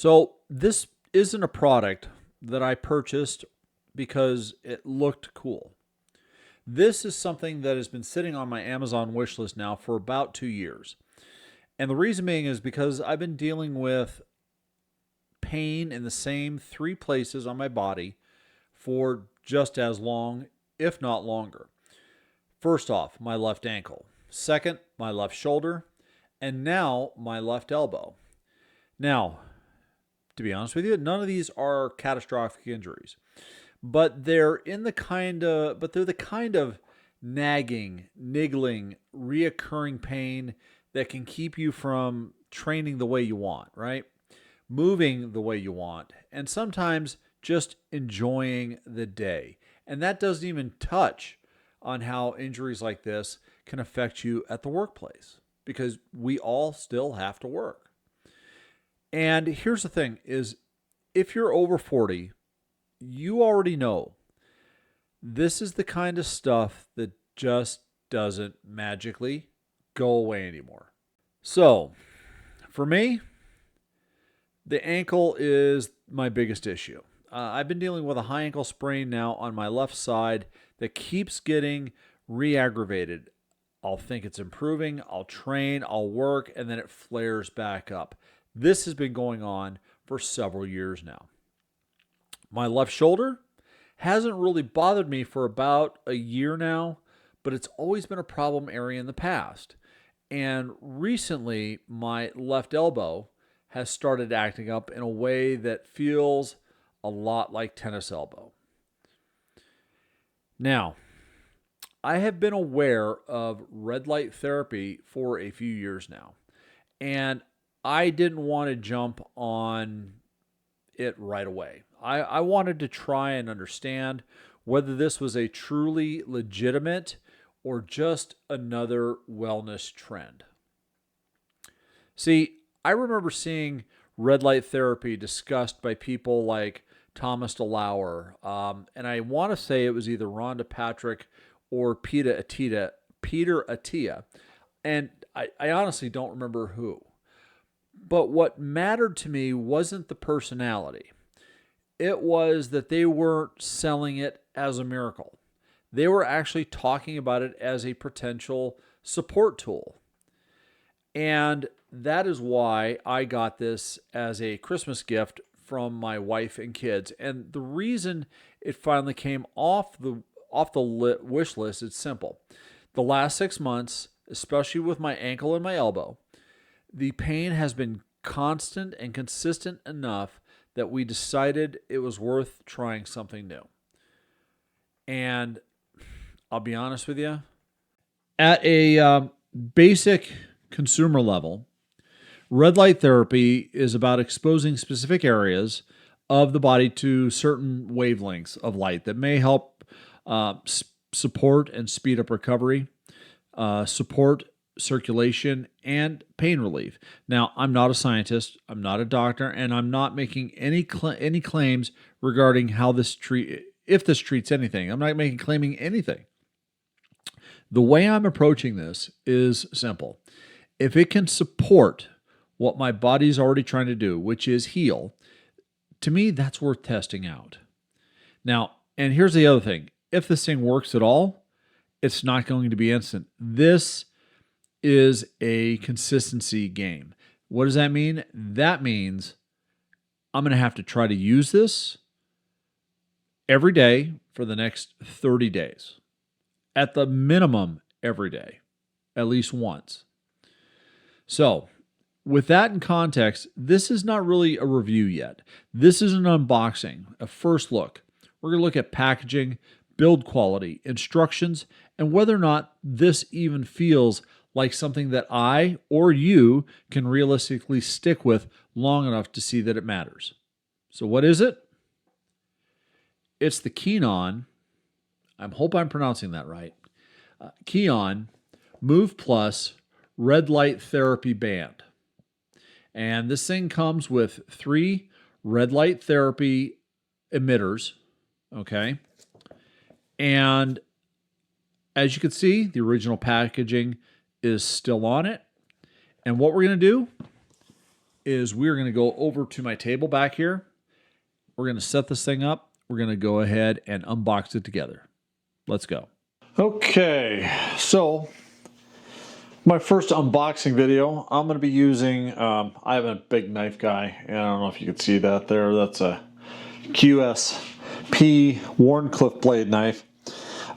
So this isn't a product that I purchased because it looked cool. This is something that has been sitting on my Amazon wish list now for about 2 years. And the reason being is because I've been dealing with pain in the same three places on my body for just as long, if not longer. First off, my left ankle. Second, my left shoulder. And now my left elbow. Now, to be honest with you, none of these are catastrophic injuries, but they're the kind of nagging, niggling, reoccurring pain that can keep you from training the way you want, right? Moving the way you want, and sometimes just enjoying the day. And that doesn't even touch on how injuries like this can affect you at the workplace because we all still have to work. And here's the thing is if you're over 40, you already know this is the kind of stuff that just doesn't magically go away anymore. So, for me, the ankle is my biggest issue. I've been dealing with a high ankle sprain now on my left side that keeps getting re-aggravated. I'll think it's improving, I'll train, I'll work, and then it flares back up. This has been going on for several years now. My left shoulder hasn't really bothered me for about a year now, but it's always been a problem area in the past. And recently, my left elbow has started acting up in a way that feels a lot like tennis elbow. Now, I have been aware of red light therapy for a few years now, and I didn't want to jump on it right away. I wanted to try and understand whether this was a truly legitimate or just another wellness trend. See, I remember seeing red light therapy discussed by people like Thomas DeLauer, and I want to say it was either Rhonda Patrick or Peter Attia, and I honestly don't remember who. But what mattered to me wasn't the personality. It was that they weren't selling it as a miracle. They were actually talking about it as a potential support tool. And that is why I got this as a Christmas gift from my wife and kids. And the reason it finally came off the wish list is simple. The last 6 months, especially with my ankle and my elbow, the pain has been constant and consistent enough that we decided it was worth trying something new. And I'll be honest with you, at a basic consumer level, red light therapy is about exposing specific areas of the body to certain wavelengths of light that may help support and speed up recovery, support circulation, and pain relief. Now, I'm not a scientist, I'm not a doctor, and I'm not making any claims regarding if this treats anything. I'm not claiming anything. The way I'm approaching this is simple. If it can support what my body's already trying to do, which is heal, to me, that's worth testing out. Now, and here's the other thing. If this thing works at all, it's not going to be instant. This is a consistency game. What does that mean? That means I'm going to have to try to use this every day for the next 30 days. At the minimum, every day, at least once. So, with that in context, this is not really a review yet. This is an unboxing, a first look. We're going to look at packaging, build quality, instructions, and whether or not this even feels like something that I or you can realistically stick with long enough to see that it matters. So what is it? It's the Kenon, I hope I'm pronouncing that right, Kenon Move Plus Red Light Therapy Band. And this thing comes with 3 red light therapy emitters, okay? And as you can see, the original packaging is still on it. And what we're going to do is we're going to go over to my table back here. We're going to set this thing up. We're going to go ahead and unbox it together. Let's go. Okay, so my first unboxing video, I'm going to be using, I am a big knife guy, and I don't know if you can see that there. That's a QSP Wharncliffe blade knife.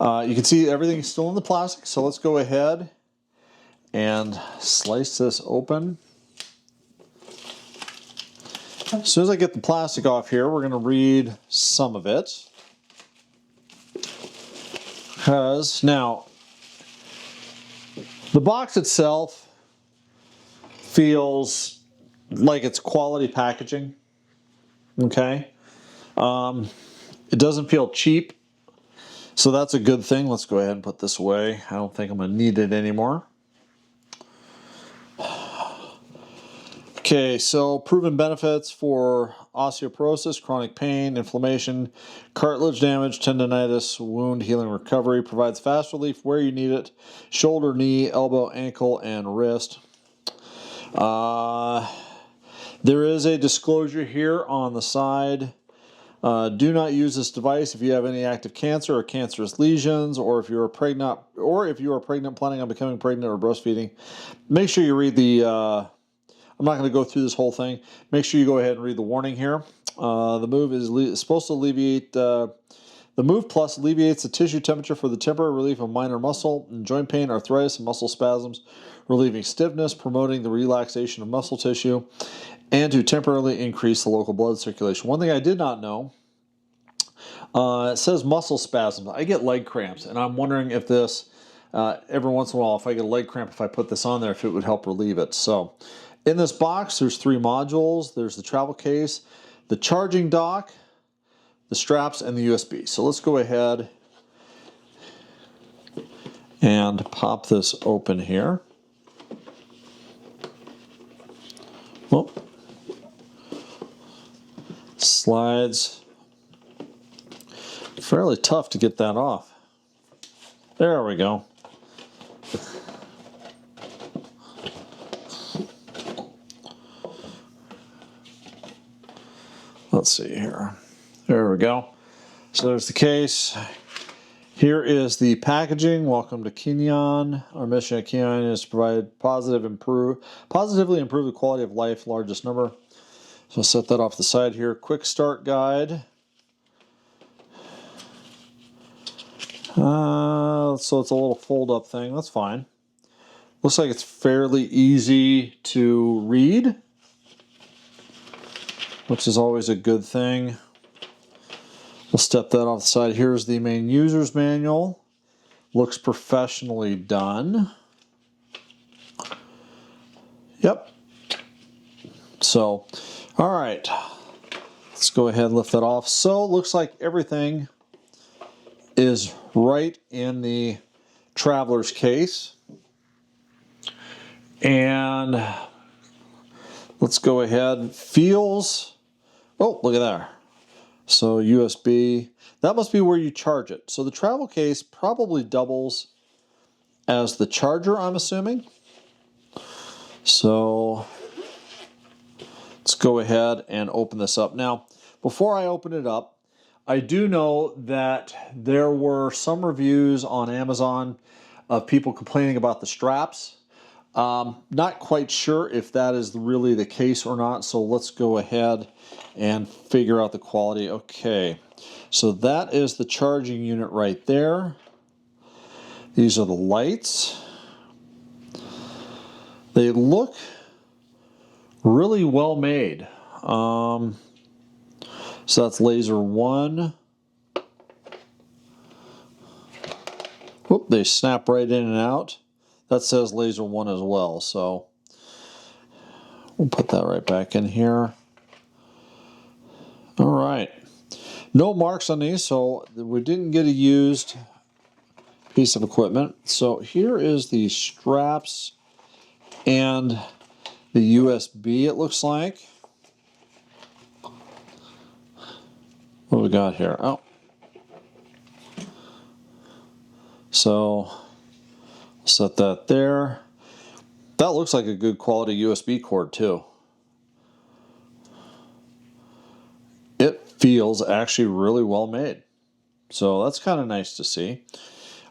You can see everything's still in the plastic, so let's go ahead and slice this open. As soon as I get the plastic off here, we're going to read some of it. Because now, the box itself feels like it's quality packaging. Okay? It doesn't feel cheap, so that's a good thing. Let's go ahead and put this away. I don't think I'm going to need it anymore. Okay, so proven benefits for osteoporosis, chronic pain, inflammation, cartilage damage, tendonitis, wound healing recovery, provides fast relief where you need it, shoulder, knee, elbow, ankle, and wrist. There is a disclosure here on the side. Do not use this device if you have any active cancer or cancerous lesions, or if you are pregnant, planning on becoming pregnant, or breastfeeding. Make sure you read the. I'm not going to go through this whole thing. Make sure you go ahead and read the warning here. The move is supposed to alleviate. The Move Plus alleviates the tissue temperature for the temporary relief of minor muscle and joint pain, arthritis, and muscle spasms, relieving stiffness, promoting the relaxation of muscle tissue, and to temporarily increase the local blood circulation. One thing I did not know, it says muscle spasms. I get leg cramps, and I'm wondering if this, every once in a while, if I get a leg cramp, if I put this on there, if it would help relieve it. So, in this box, there's 3 modules. There's the travel case, the charging dock, the straps, and the USB. So let's go ahead and pop this open here. Well, slides. Fairly tough to get that off. There we go. Let's see here. There we go. So there's the case. Here is the packaging. Welcome to Kenyon. Our mission at Kenyon is to provide positively improve the quality of life, largest number. So I'll set that off the side here. Quick start guide. So it's a little fold-up thing. That's fine. Looks like it's fairly easy to read, which is always a good thing. We'll step that off the side. Here's the main user's manual. Looks professionally done. Yep. So, all right. Let's go ahead and lift that off. So, looks like everything is right in the traveler's case. And let's go ahead. Feels, oh, look at that. So USB, that must be where you charge it. So the travel case probably doubles as the charger, I'm assuming. So let's go ahead and open this up. Now, before I open it up, I do know that there were some reviews on Amazon of people complaining about the straps. Not quite sure if that is really the case or not, so let's go ahead and figure out the quality. Okay, so that is the charging unit right there. These are the lights. They look really well made. So that's laser 1. Whoop, they snap right in and out. That says laser 1 as well, so we'll put that right back in here. All right. No marks on these, so we didn't get a used piece of equipment. So here is the straps and the USB, it looks like. What do we got here? Oh. So set that there. That looks like a good quality USB cord too. feels actually really well made. So that's kind of nice to see.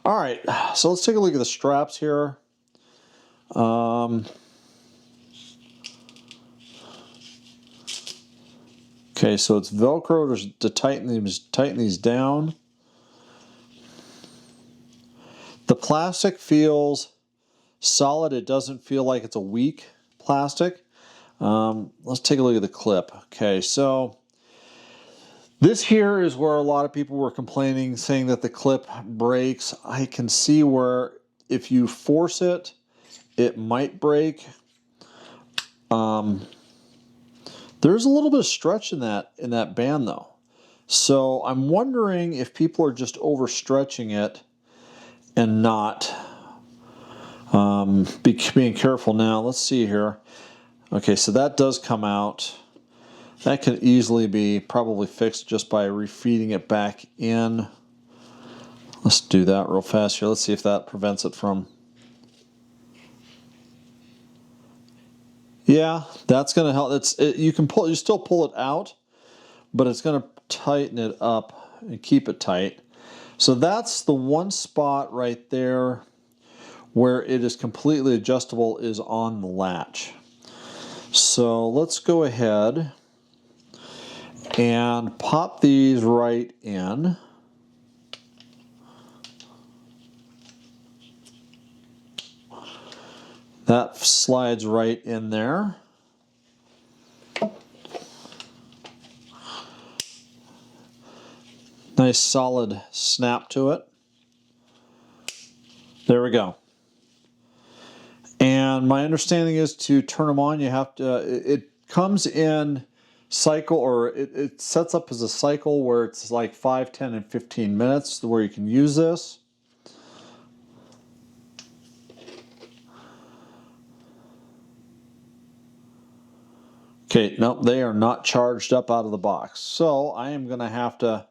All right, so let's take a look at the straps here. Okay, so it's Velcro to tighten these down. The plastic feels solid. It doesn't feel like it's a weak plastic. Let's take a look at the clip. Okay, so this here is where a lot of people were complaining, saying that the clip breaks. I can see where if you force it, it might break. There's a little bit of stretch in that band though. So I'm wondering if people are just overstretching it and not being careful. Now, let's see here. Okay, so that does come out. That can easily be probably fixed just by refeeding it back in. Let's do that real fast here. Let's see if that prevents it from... Yeah, that's going to help. You still pull it out, but it's going to tighten it up and keep it tight. So that's the one spot right there where it is completely adjustable, is on the latch. So let's go ahead and pop these right in. That slides right in there. Nice solid snap to it. There we go. And my understanding is to turn them on, you have to, it comes in cycle, or it sets up as a cycle where it's like 5, 10, and 15 minutes where you can use this. Okay, nope, they are not charged up out of the box. So I am going to have to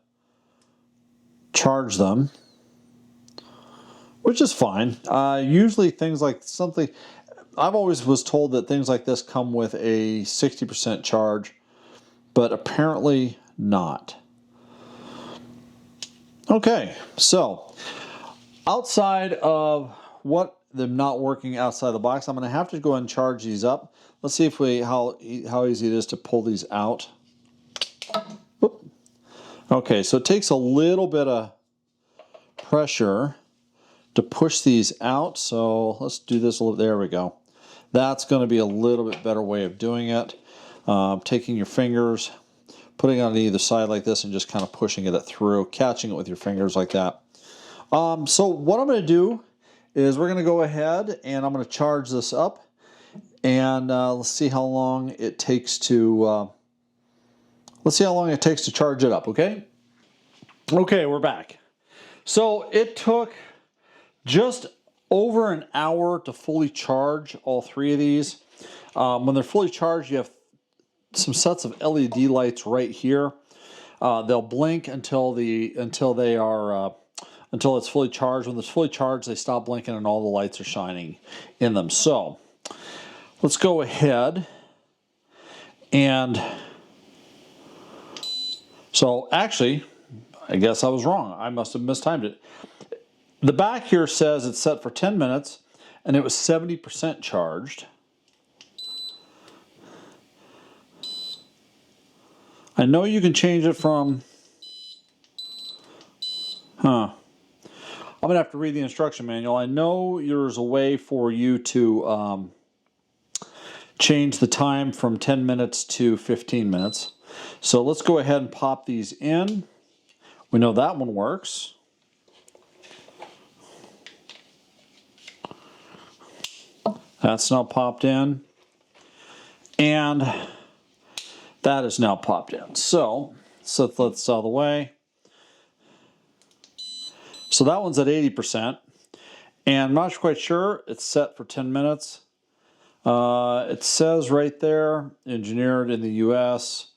charge them, which is fine. Usually things like something, I've always was told that things like this come with a 60% charge, but apparently not. Okay, so outside of what them not working outside the box, I'm going to have to go ahead and charge these up. Let's see if how easy it is to pull these out. Whoop. Okay, so it takes a little bit of pressure to push these out. So let's do this a little. There we go. That's going to be a little bit better way of doing it. Taking your fingers, putting it on either side like this, and just kind of pushing it through, catching it with your fingers like that. So what I'm going to do is we're going to go ahead and I'm going to charge this up. And let's see how long it takes to charge it up, okay? Okay, we're back. So it took just over an hour to fully charge all three of these. When they're fully charged, you have some sets of LED lights right here. They'll blink until it's fully charged. When it's fully charged, they stop blinking and all the lights are shining in them. So let's go ahead and, so actually, I guess I was wrong. I must have mistimed it. The back here says it's set for 10 minutes and it was 70% charged. I know you can change it from, I'm going to have to read the instruction manual. I know there's a way for you to change the time from 10 minutes to 15 minutes. So let's go ahead and pop these in. We know that one works. That's now popped in. And that is now popped in. So let's out of the way. So that one's at 80%. And I'm not quite sure. It's set for 10 minutes. It says right there, engineered in the U.S.,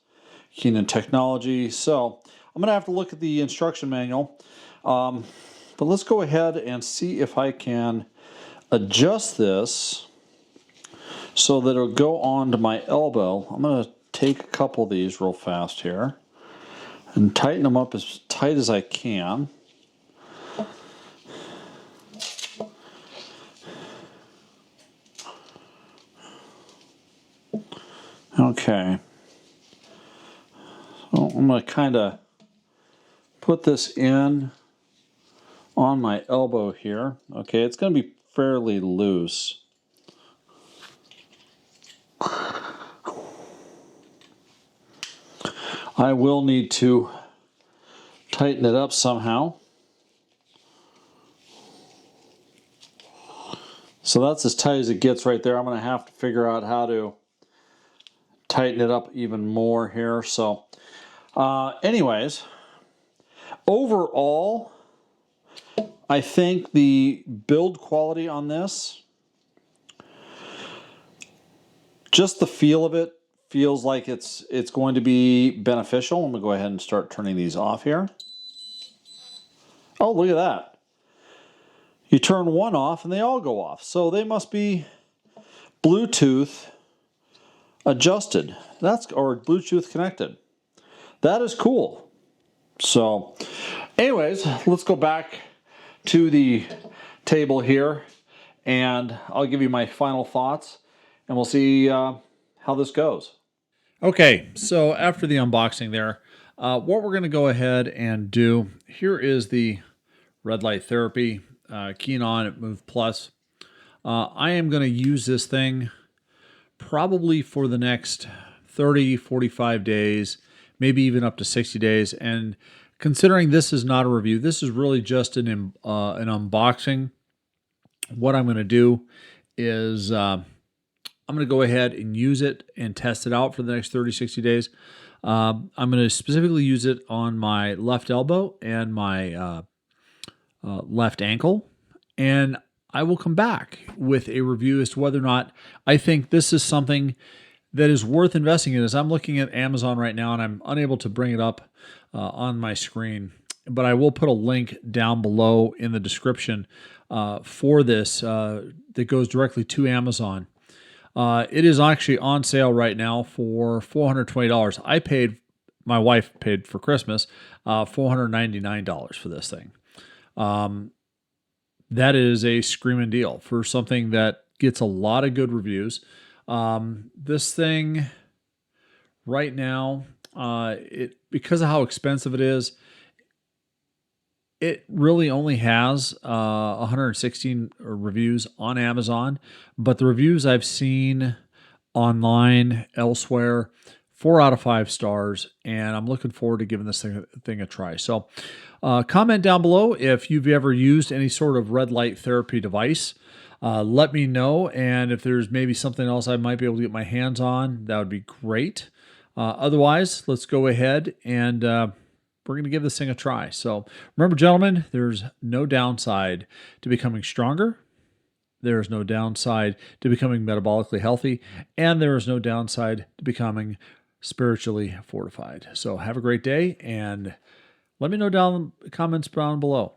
Keenan Technology. So I'm going to have to look at the instruction manual. But let's go ahead and see if I can adjust this so that it'll go onto my elbow. I'm going to take a couple of these real fast here. and tighten them up as tight as I can. Okay. So I'm going to kind of put this in on my elbow here. Okay, it's going to be fairly loose. I will need to tighten it up somehow. So that's as tight as it gets right there. I'm going to have to figure out how to tighten it up even more here. So anyways, overall, I think the build quality on this, just the feel of it, feels like it's going to be beneficial. I'm going to go ahead and start turning these off here. Oh, look at that. You turn one off and they all go off. So they must be Bluetooth adjusted. Or Bluetooth connected. That is cool. So anyways, let's go back to the table here and I'll give you my final thoughts and we'll see how this goes. Okay, so after the unboxing there, what we're going to go ahead and do, here is the red light therapy Keen On at Move Plus. I am going to use this thing probably for the next 30, 45 days, maybe even up to 60 days. And considering this is not a review, this is really just an unboxing. What I'm going to do is I'm going to go ahead and use it and test it out for the next 30, 60 days. I'm going to specifically use it on my left elbow and my left ankle. And I will come back with a review as to whether or not I think this is something that is worth investing in. As I'm looking at Amazon right now and I'm unable to bring it up on my screen, but I will put a link down below in the description for this that goes directly to Amazon. It is actually on sale right now for $420. My wife paid for Christmas, $499 for this thing. That is a screaming deal for something that gets a lot of good reviews. This thing right now, because of how expensive it is, it really only has 116 reviews on Amazon, but the reviews I've seen online elsewhere, 4 out of 5 stars, and I'm looking forward to giving this thing a try. So comment down below if you've ever used any sort of red light therapy device. Let me know, and if there's maybe something else I might be able to get my hands on, that would be great. Otherwise, let's go ahead and we're going to give this thing a try. So remember, gentlemen, there's no downside to becoming stronger. There is no downside to becoming metabolically healthy, and there is no downside to becoming spiritually fortified. So have a great day, and let me know down in the comments down below.